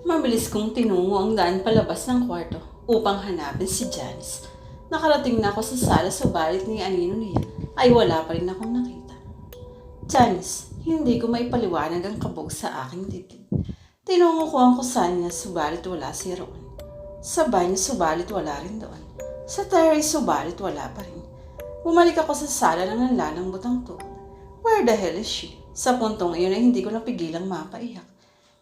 Mabilis kong tinungo ang daan palabas ng kwarto upang hanapin si Janice. Nakarating na ako sa sala subalit ni anino niya ay wala pa rin akong nakita. Janice, hindi ko maipaliwanag ang kabog sa aking dibdib. Tinungo ko ang kusaan niya subalit wala siya roon. Sa banyo subalit wala rin doon. Sa terrace subalit wala pa rin. Bumalik ako sa sala na nanlalambot ang tuhod. Where the hell is she? Sa puntong iyon ay hindi ko napigilang mapaiyak.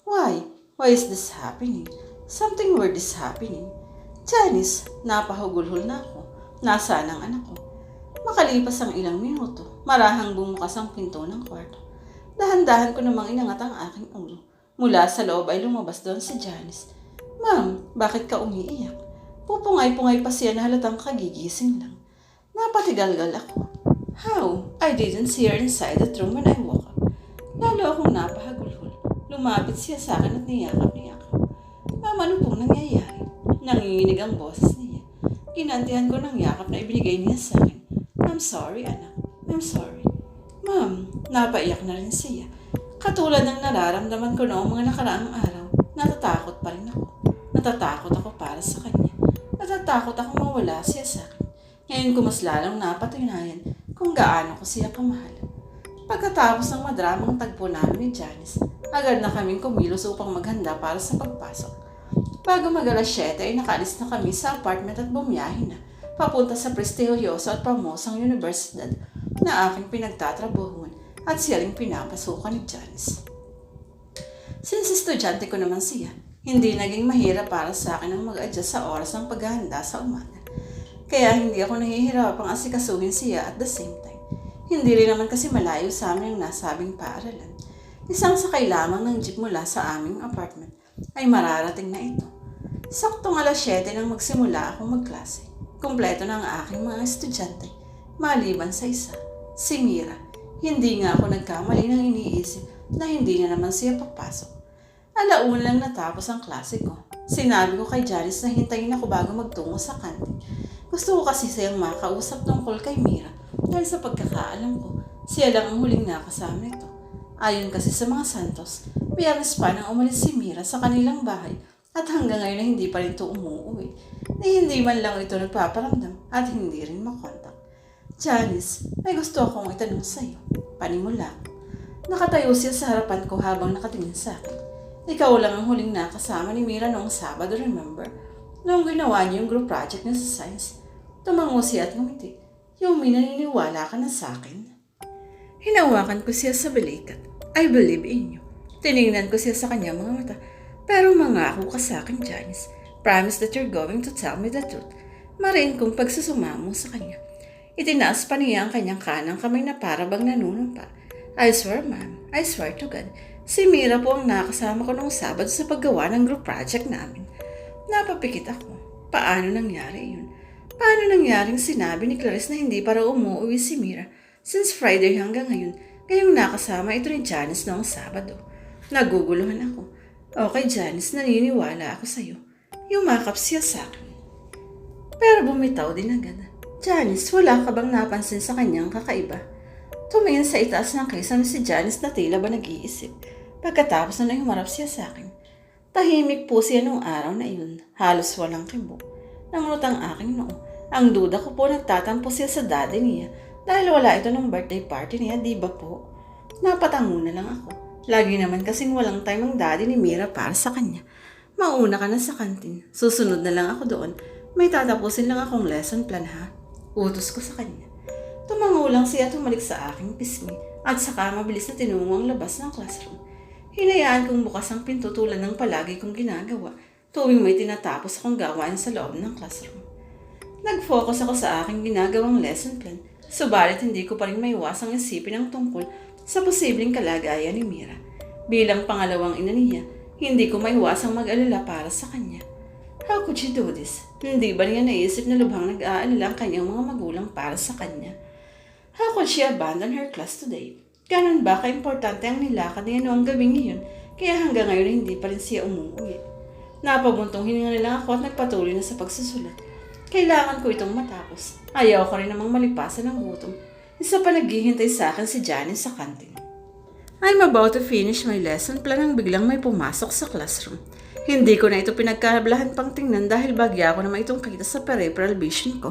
Why? Why is this happening? Something weird is happening. Janice, napahugulhol na ako. Nasaan ang anak ko? Makalipas ang ilang minuto, marahang bumukas ang pinto ng kwarto. Dahan-dahan ko namang inangat ang aking ulo. Mula sa loob ay lumabas doon si Janice. Ma'am, bakit ka umiiyak? Pupungay-pungay pa siya na halatang kagigising lang. Napatigalgal ako. How? I didn't see her inside the room when I woke up. Lalo akong napahagulhol. Lumapit siya sa akin at niyakap niya ako. Ma'am, ano pong nangyayari? Nanginginig ang boses niya. Kinantihan ko ng yakap na ibinigay niya sa akin. I'm sorry, anak. I'm sorry. Ma'am, napaiyak na rin siya. Katulad ng nararamdaman ko noong mga nakaraang araw, natatakot pa rin ako. Natatakot ako para sa kanya. Natatakot ako mawala siya sa akin. Ngayon ko mas lalong napatunayan kung gaano ko siya kamahal. Pagkatapos ng madramang tagpo namin ni Janice, agad na kaming kumilos upang maghanda para sa pagpasok. Bago mag-alas 7 ay nakaalis na kami sa apartment at bumiyahin na, papunta sa prestihyoso at pamosang universidad na aking pinagtatrabuhuan at siya ring pinapasukan ni Janice. Since estudyante ko naman siya, hindi naging mahirap para sa akin ang mag-adjust sa oras ng paghahanda sa umaga. Kaya hindi ako nahihirapang asikasuhin siya at the same time. Hindi rin naman kasi malayo sa amin ang nasabing paaralan. Isang sakay lamang ng jeep mula sa aming apartment ay mararating na ito. Saktong alas 7 nang magsimula akong magklase. Kumpleto na ang aking mga estudyante, maliban sa isa, si Mira. Hindi nga ako nagkamali nang iniisip na hindi na naman siya papasok. Alauna lang natapos ang klase ko. Sinabi ko kay Janice na hintayin ako bago magtungo sa kantin. Gusto ko kasi siyang makausap tungkol kay Mira dahil sa pagkakaalam ko, siya lang ang huling nakasama nito. Ayon kasi sa mga Santos, Biyernes pa nang umalis si Mira sa kanilang bahay at hanggang ngayon na hindi pa rin ito umuwi. Na hindi man lang ito nagpaparamdam at hindi rin makontak. Janice, may gusto akong itanong sa iyo. Panimula. Nakatayo siya sa harapan ko habang nakatingin sa akin. Ikaw lang ang huling nakasama ni Mira noong Sabado, remember? Noong ginawa niyo yung group project niya sa science. Tumango siya at ngumiti. Yumi, naniniwala ka na sa akin? Hinawakan ko siya sa balikat. I believe in you. Tinignan ko siya sa kanya mga mata. Pero mangako ka sa akin, Janice. Promise that you're going to tell me the truth. Mariin kong pagsusumamo sa kanya. Itinaas pa niya ang kanyang kanang kamay na para bang nanunumpa. I swear, ma'am. I swear to God. Si Mira po ang nakasama ko noong Sabado sa paggawa ng group project namin. Napapikit ako. Paano nangyari yun? Paano nangyaring sinabi ni Clarice na hindi para umuwi si Mira since Friday hanggang ngayon, kayong nakasama ito ni Janice noong Sabado? Naguguluhan ako. Okay, Janice, naniniwala ako sa'yo. Yumakap siya sa akin. Pero bumitaw din agad. Janice, wala ka bang napansin sa kanyang kakaiba? Tumingin sa itaas ng kisame si Janice na tila ba nag-iisip. Pagkatapos na humarap siya sa akin. Tahimik po siya noong araw na iyon. Halos walang kibo. Nangunot ang aking noo. Ang duda ko po nagtatampo siya sa daddy niya dahil wala ito ng birthday party niya, di ba po? Napatango na lang ako. Lagi naman kasing walang time ang daddy ni Mira para sa kanya. Mauna ka na sa kantin. Susunod na lang ako doon. May tatapusin lang akong lesson plan ha. Utos ko sa kanya. Tumango lang siya at tumalik sa aking pisngi at saka mabilis na tinungo ang labas ng classroom. Hinayaan kong bukas ang pinto tulad ng palagi kong ginagawa tuwing may tinatapos akong gawain sa loob ng classroom. Nag-focus ako sa aking ginagawang lesson plan, subalit hindi ko pa rin maiwasang isipin ang tungkol sa posibleng kalagayan ni Mira. Bilang pangalawang ina niya, hindi ko maiwasang mag-alala para sa kanya. How could she do this? Hindi ba niya naisip na lubhang nag-aalala ang kanyang mga magulang para sa kanya? How could she abandon her class today? Ganun ba ka-importante ang nilakad niya noong gabing iyon, kaya hanggang ngayon hindi pa rin siya umuwi? Napabuntong hininga nilang ako at nagpatuloy na sa pagsusulat. Kailangan ko itong matapos. Ayaw ko rin namang malipasan ng gutom. Isa pa naghihintay sa akin si Janice sa kantin. I'm about to finish my lesson plan nang biglang may pumasok sa classroom. Hindi ko na ito pinagkablahan pang tingnan dahil bagya ko naman itong kita sa peripheral vision ko.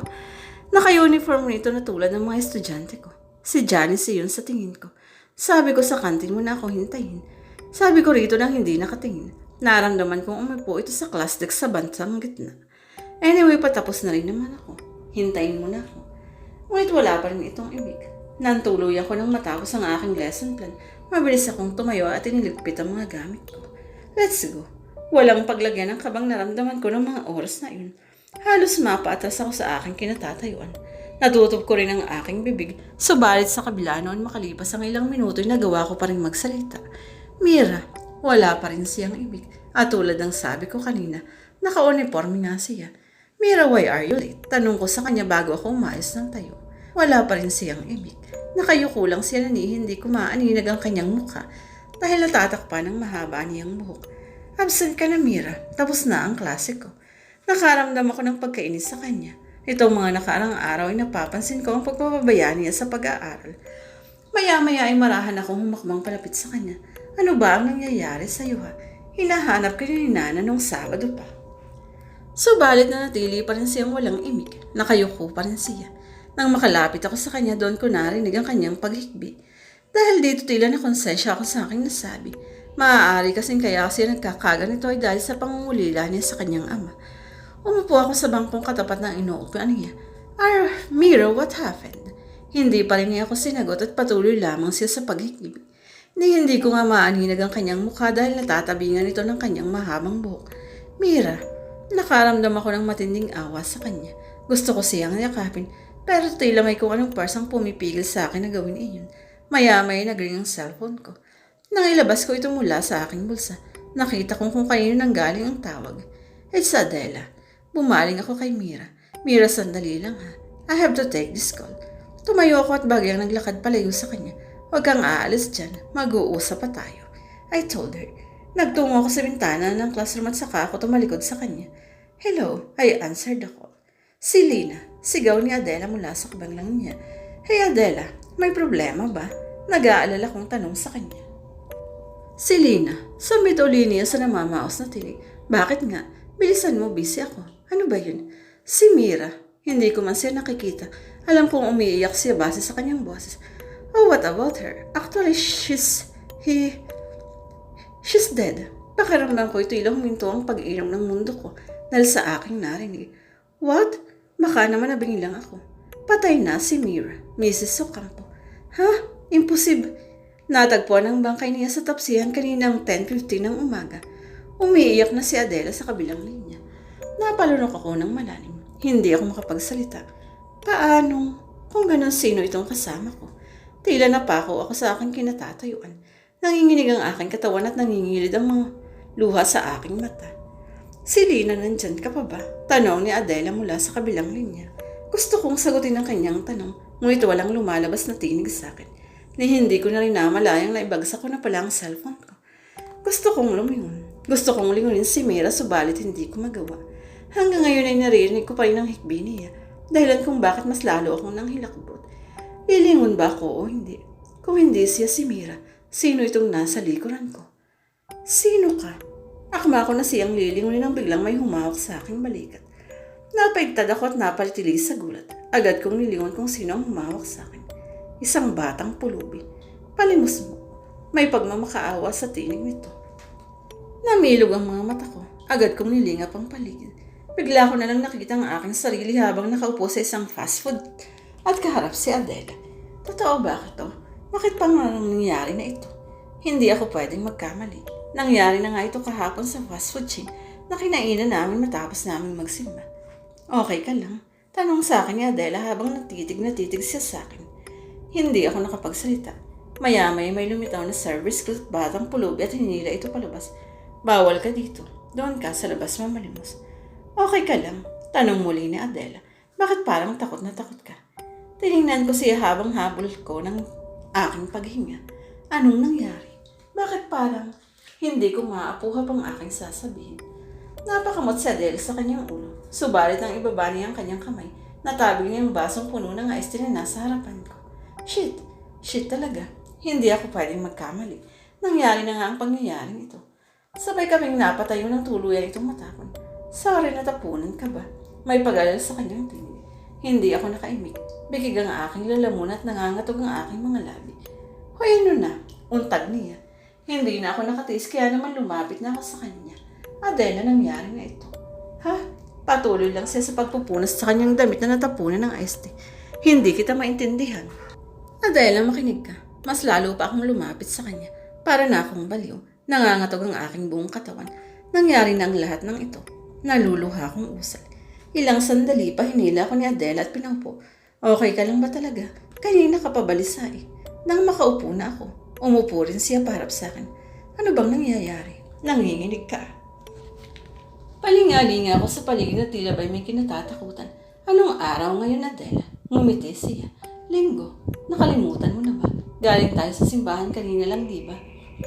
Naka-uniform nito na tulad ng mga estudyante ko. Si Janice yun sa tingin ko. Sabi ko sa kantin mo na ako hintayin. Sabi ko rito nang hindi nakatingin. Naramdaman kong umipo ito sa class desk sa bantang gitna. Anyway, patapos na rin naman ako. Hintayin mo na ako. Ngunit wala pa rin itong ibig. Nantuluyan ko nang matapos ang aking lesson plan. Mabilis akong tumayo at iniligpit ang mga gamit ko. Let's go. Walang paglagyan ng kabang naramdaman ko ng mga oras na yun. Halos mapaatras ako sa aking kinatatayuan. Natutup ko rin ang aking bibig. Subalit sa kabila noon makalipas ang ilang minuto ay nagawa ko pa rin magsalita. Mira, wala pa rin siyang ibig. At tulad ng sabi ko kanina, naka-uniforme nga siya. Mira, why are you late? Tanong ko sa kanya bago ako umayos ng tayo. Wala pa rin siyang ibig. Nakayuko lang siya na hindi ko maaninag ang kanyang mukha dahil natatakpan ng mahaba niyang buhok. Absent ka na, Mira. Tapos na ang klase ko. Nakaramdam ako ng pagkainis sa kanya. Itong mga nakarang araw ay napapansin ko ang pagpapabayaan niya sa pag-aaral. Maya-maya ay marahan akong humakbang palapit sa kanya. Ano ba ang nangyayari sa iyo, ha? Hinahanap ka ni Nana nung Sabado pa. Subalit na natili pa rin siyang walang imik. Nakayuko pa rin siya. Nang makalapit ako sa kanya, doon ko narinig ang kanyang paghikbi. Dahil dito tila na konsensya ako sa aking nasabi. Maaari kasing kaya kasi nagkakaganito ay dahil sa pangungulila niya sa kanyang ama. Umupo ako sa bangkong katapat ng inuupuan niya. Mira, what happened? Hindi pa rin niya ako sinagot at patuloy lamang siya sa paghikbi. Hindi ko nga maaninag ang kanyang mukha dahil natatabingan ito ng kanyang mahabang buhok. Mira, nakaramdam ako ng matinding awa sa kanya. Gusto ko siyang yakapin. Pero tila may kung anong parsang pumipigil sa akin na gawin iyon. Maya-maya nagring ang cellphone ko. Nang ilabas ko ito mula sa aking bulsa, nakita kong kung kanino nanggaling ang tawag. It's Adela. Bumaling ako kay Mira. Mira, sandali lang ha. I have to take this call. Tumayo ako at bagyang naglakad palayo sa kanya. Huwag kang aalis dyan. Mag-uusap pa tayo. I told her. Nagtungo ako sa bintana ng classroom at saka ako tumalikod sa kanya. Hello, I answered the call. Si Lina, sigaw ni Adela mula sa kabanglang niya. Hey Adela, may problema ba? Nag-aalala kong tanong sa kanya. Si Lina, sumit uli niya sa namamaos na tinig. Bakit nga? Bilisan mo, busy ako. Ano ba yun? Si Mira, hindi ko man siya nakikita. Alam kong umiiyak siya base sa kanyang boses. Oh, what about her? Actually, she's dead. Pakiramdam ko ito ilang minto ang pag-inom ng mundo ko dahil sa aking narinig. What? Baka naman nabingi lang ako. Patay na si Mira, Mrs. Ocampo. Ha? Imposible. Natagpuan ang bangkay niya sa tapsihan kaninang 10:15 ng umaga. Umiiyak na si Adela sa kabilang linya. Napalunok ako ng malalim. Hindi ako makapagsalita. Paano? Kung ganun, sino itong kasama ko? Tila napako ako sa aking kinatatayuan. Nanginginig ang aking katawan at nangingilid ang mga luha sa aking mata. Si Lina, nandyan ka pa ba? Tanong ni Adela mula sa kabilang linya. Gusto kong sagutin ang kanyang tanong, ngunit walang lumalabas na tinig sa akin. Hindi ko na rin namalayang naibagsak ko na pala ang cellphone ko. Gusto kong lumingon. Gusto kong lingunin si Mira, subalit hindi ko magawa. Hanggang ngayon ay naririnig ko pa rin ang hikbi niya, dahilan kung bakit mas lalo akong nanghilakbot. Lilingon ba ako o hindi? Kung hindi siya si Mira, sino itong nasa likuran ko? Sino ka? Akma ko na siyang lilingunin nang biglang may humawak sa aking balikat. Napaigtad ako at napalitili sa gulat. Agad kong nilingon kung sino ang humawak sa akin. Isang batang pulubi. Palimos mo. May pagmamakaawa sa tinig nito. Namilog ang mga mata ko. Agad kong nilingap ang paligid. Bigla ko na lang nakita ang aking sarili habang nakaupo sa isang fast food at kaharap si Adela. Totoo ba ito? Bakit pang nangyari na ito? Hindi ako pwedeng magkamali. Nangyari na nga ito kahapon sa fast food chain na kinainan namin matapos namin magsimba. Okay ka lang? Tanong sa akin ni Adela habang natitig siya sa akin. Hindi ako nakapagsalita. Maya-maya may lumitaw na service crew at batang pulubi at hinila ito palabas. Bawal ka dito. Doon ka sa labas mamalimos. Okay ka lang? Tanong muli ni Adela. Bakit parang takot na takot ka? Tinignan ko siya habang habol ko ng aking paghinga. Anong nangyari? Bakit parang hindi ko maapuhap ang aking sasabihin? Napakamot si Adele sa kanyang ulo. Subalit ang ibaba niya ang kanyang kamay. Natabig niya ang basong puno ng ice tea na nasa harapan ko. Shit talaga. Hindi ako pwedeng magkamali. Nangyari na nga ang pangyayaring ito. Sabay kaming napatayo ng tuluyan itong matapon. Sorry, natapunan ka ba? May pag-alala sa kanyang tinig. Hindi ako nakaimik. Bigig ang aking lalamunan at nangangatog ang aking mga labi. Hoy, ano na? Untag niya. Hindi na ako nakatiis kaya naman lumapit na ako sa kanya. Adela, nangyari na ito. Ha? Patuloy lang siya sa pagpupunas sa kanyang damit na natapunan ng iced tea. Hindi kita maintindihan. Adela, makinig ka. Mas lalo pa akong lumapit sa kanya. Para na akong baliw. Nangangatog ang aking buong katawan. Nangyari na ang lahat ng ito. Naluluha akong usal. Ilang sandali pa hinila ako ni Adela at pinaupo. Okay ka lang ba talaga? Kanina ka pa balisa eh. Nang makaupo na ako, umupo rin siya para sa akin. Ano bang nangyayari? Nanginginig ka. Palingalinga ako sa paligid na tila ba'y may kinatatakutan. Anong araw ngayon, Adela? Ngumiti siya. Linggo. Nakalimutan mo na ba? Galing tayo sa simbahan kanina lang, di ba?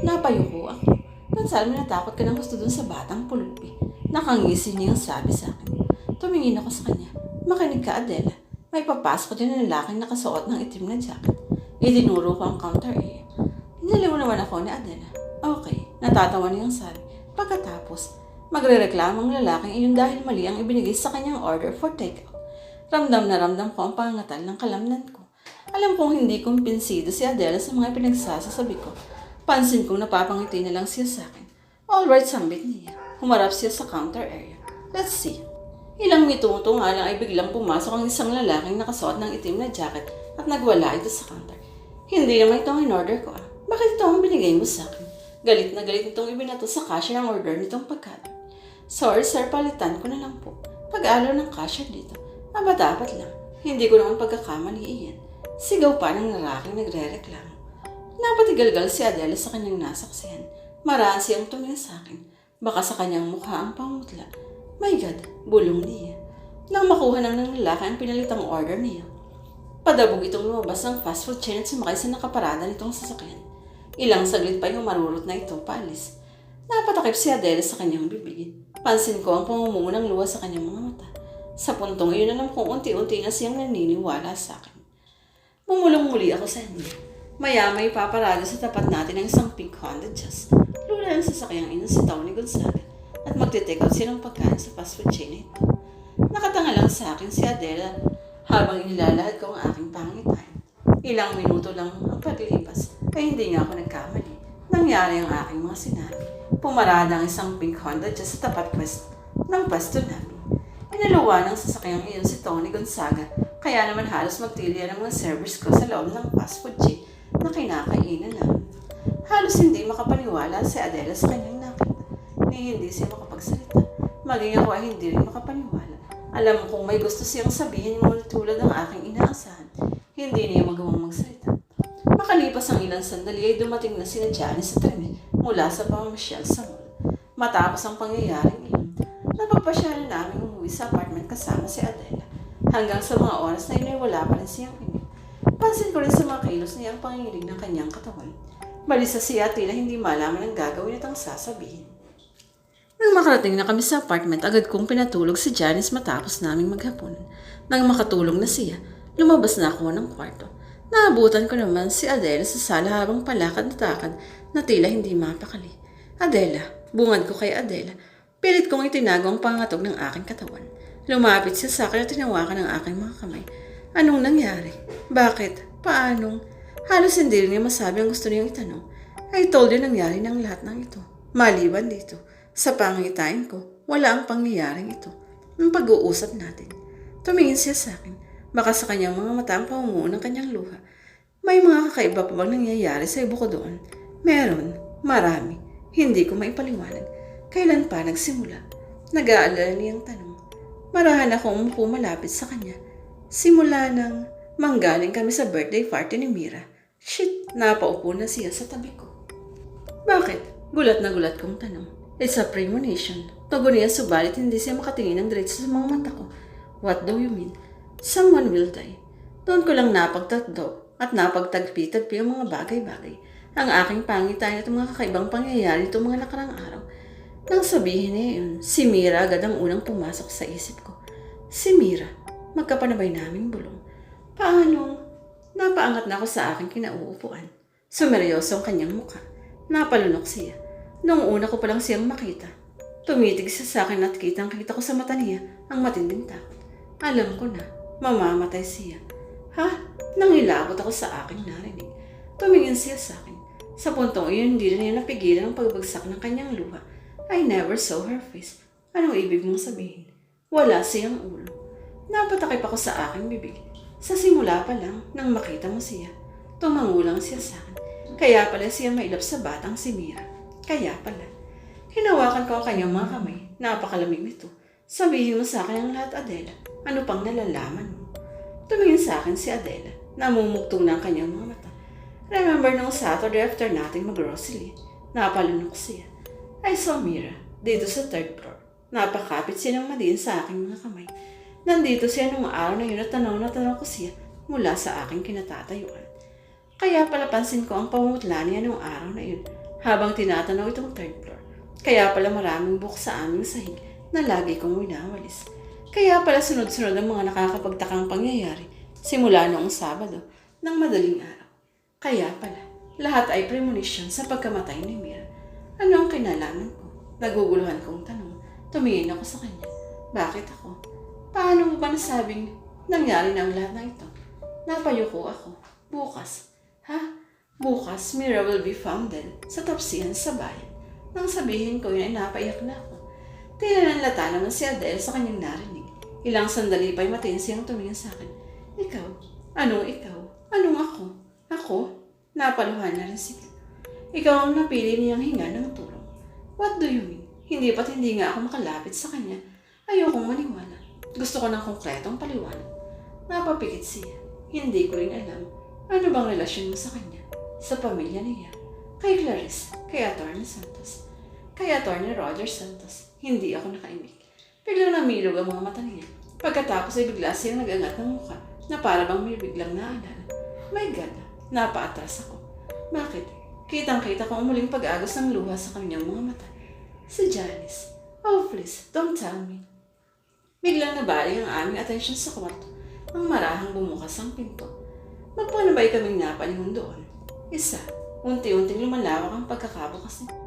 Napayuko ako. Nansal mo natakot ka ng gusto dun sa batang pulupi. Nakangisi niya ang sabi sa akin. Tumingin ako sa kanya. Makinig ka, Adela. May papasok din ng lalaking nakasuot ng itim na jacket. Itinuro ko ang counter area. Hinali mo naman ako ni Adela. Okay, natatawa niyang sabi. Pagkatapos, magrereklamo ang lalaking iyon dahil mali ang ibinigay sa kanyang order for takeout. Ramdam na ramdam ko ang pangangatal ng kalamnan ko. Alam kong hindi kumpinsido si Adela sa mga pinagsasasabi ko. Pansin kong napapangiti na lang siya sa akin. Alright, sambit niya. Humarap siya sa counter area. Let's see. Ilang mituto nga lang ay biglang pumasok ang isang lalaking nakasuot ng itim na jacket at nagwala ito sa counter. Hindi naman ito ang in-order ko. Bakit ito ang binigay mo sa akin? Galit na galit itong ibinato sa cashier ang order nitong pagkain. Sorry sir, palitan ko na lang po. Pag-alo ng cashier dito. Dapat lang. Hindi ko naman pagkakamali iyan. Sigaw pa ng lalaking nagre-reklamo. Napatigalgal si Adela sa kanyang nasaksihan. Maraan siyang tumingin sa akin. Baka sa kanyang mukha ang pangutla. My God, bulong niya. Nang makuha ng lalaki ang pinalitang order niya. Padabog itong lumabas ng fast food chain at sumakay sa nakaparada nitong sasakyan. Ilang saglit pa yung marurot na itong paalis. Napatakip si Adela sa kanyang bibig. Pansin ko ang pamumumo ng luha sa kanyang mga mata. Sa puntong iyon alam kong unti-unti na siyang naniniwala sa akin. Mumulong muli ako sa kanya. Maya-may paparada sa tapat natin ng isang pink Honda Jazz. Lula ang sasakyang ina si Tony Gonzaga at magte-take out siya ng pagkain sa fast food chain na ito. Nakatanga lang sa akin si Adela habang inilalahad ko ang aking pangitain. Ilang minuto lang ang paglilipas ay hindi nga ako nagkamali. Nangyari ang aking mga sinabi. Pumarada ang isang pink Honda Jazz sa tapat ng pwesto namin. Inaluwa ng sasakyang iyon si Tony Gonzaga kaya naman halos magtilya ng mga servers ko sa loob ng fast food chain na kinakainan namin. Halos hindi makapaniwala si Adela sa kanyang nakita. Ni hindi siya makapagsalita. Maging ako ay hindi rin makapaniwala. Alam mo kung may gusto siyang sabihin ngunit tulad ng aking inaasahan, hindi niya magawang magsalita. Makalipas ang ilang sandali ay dumating na sina Janice at Rene mula sa pamamasyal sa mall. Matapos ang pangyayaring iyon, napagpasyalan namin umuwi sa apartment kasama si Adela. Hanggang sa mga oras na yun ay wala pa rin siyang inig. Pansin ko rin sa mga kilos niya ang panginginig ng kanyang katawan. Balisa siya tila hindi malaman ang gagawin at ang sasabihin. Nang makarating na kami sa apartment, agad kong pinatulog si Janice matapos naming maghapunan. Nang makatulog na siya, lumabas na ako ng kwarto. Naabutan ko naman si Adela sa sala habang palakad na takad na tila hindi mapakali. Adela, bungad ko kay Adela. Pilit kong itinago ang pangatog ng aking katawan. Lumapit siya sa akin at tinawakan ang aking mga kamay. Anong nangyari? Bakit? Paanong? Halos hindi rin niya masabi ang gusto niyang itanong. I told you nangyari ng lahat ng ito. Maliban dito. Sa pangitain ko, wala ang pangyayaring ito. Ang pag-uusap natin. Tumingin siya sa akin. Baka sa kanyang mga mata ang pamumuo ng kanyang luha. May mga kakaiba pa bang nangyayari sa ibo ko doon? Meron. Marami. Hindi ko maipaliwanag. Kailan pa nagsimula? Nag-aalala niyang tanong. Marahan akong umupo malapit sa kanya. Simula nang manggaling kami sa birthday party ni Mira. Shit, napaupo na siya sa tabi ko. Bakit? Gulat na gulat kong tanong. It's a premonition. Tugon niya subalit hindi siya makatingin ng diretso sa mga mata ko. What do you mean? Someone will die. Doon ko lang napagtatdo at napagtagpi-tagpi ang mga bagay-bagay. Ang aking pangitain at mga kakaibang pangyayari itong mga nakarang araw. Nang sabihin niya yun, si Mira agad ang unang pumasok sa isip ko. Si Mira, magkapanabay naming bulong. Paano? Napaangat na ako sa aking kinauupuan. Sumeryoso ang kanyang mukha. Napalunok siya. Noong una ko palang siyang makita. Tumitig siya sa akin at kitang-kita ko sa mata niya ang matinding takot. Alam ko na, mamamatay siya. Ha? Nangilabot ako sa aking narinig. Tumingin siya sa akin. Sa puntong iyon, hindi na niya napigilan ang pagbagsak ng kanyang luha. I never saw her face. Anong ibig mong sabihin? Wala siyang ulo. Napatakip ako sa aking bibig. Sa simula pa lang, nang makita mo siya, tumangulang siya sa akin. Kaya pala siya mailap sa batang si Mira. Kaya pala. Hinawakan ko ang kanyang mga kamay. Napakalamig nito. Sabihin mo sa akin ang lahat, Adela. Ano pang nalalaman mo? Tumingin sa akin si Adela. Namumugtong na ang kanyang mga mata. Remember nung Saturday after natin mag-grocery? Napalunok siya. I saw Mira dito sa third floor. Napakapit siya ng madiin sa aking mga kamay. Nandito siya nung araw na yun at tanaw na tanaw ko siya mula sa aking kinatatayuan. Kaya pala pansin ko ang pamumutla niya nung araw na yun habang tinatanaw itong third floor. Kaya pala maraming buhok sa aming sahig na lagi kong winawalis. Kaya pala sunod-sunod ang mga nakakapagtakang pangyayari simula noong Sabado ng madaling araw. Kaya pala, lahat ay premonition sa pagkamatay ni Mira. Ano ang kinalaman ko? Naguguluhan kong tanong. Tumingin ako sa kanya. Bakit ako? Paano mo ba nasabing nangyari na ang lahat ng ito? Napayuko ako. Bukas. Ha? Bukas, Mira will be found dead sa tapsihan sa bayan. Nang sabihin ko yun ay napaiyak na ako. Tila nanlata naman si Adele sa kanyang narinig. Ilang sandali pa'y matin siyang tumingin sa akin. Ikaw? Anong ikaw? Anong ako? Ako? Napaluhan na rin siya. Ikaw ang napili niyang hinga ng tulong. What do you mean? Hindi pa't hindi nga ako makalapit sa kanya. Ayokong maniwala. Gusto ko ng konkretong paliwanag. Napapikit siya. Hindi ko rin alam. Ano bang relasyon mo sa kanya? Sa pamilya niya? Kay Clarice? Kay Atty. Santos? Kay Atty. Roger Santos? Hindi ako nakaimik. Biglang namilog ang mga mata niya. Pagkatapos ay bigla siyang nag-angat ng mukha na para bang may biglang naalala. My God, napaatras ako. Bakit? Kitang-kita ko ang muling pag-agos ng luha sa kanyang mga mata. Si Janice. Oh please, don't tell me. Biglang nabaling ang aming atensyon sa kwarto nang marahang bumukas ang pinto. Magpanabay kaming napanahon doon. Isa, unti-unting lumalawak ang pagkakabukas niya.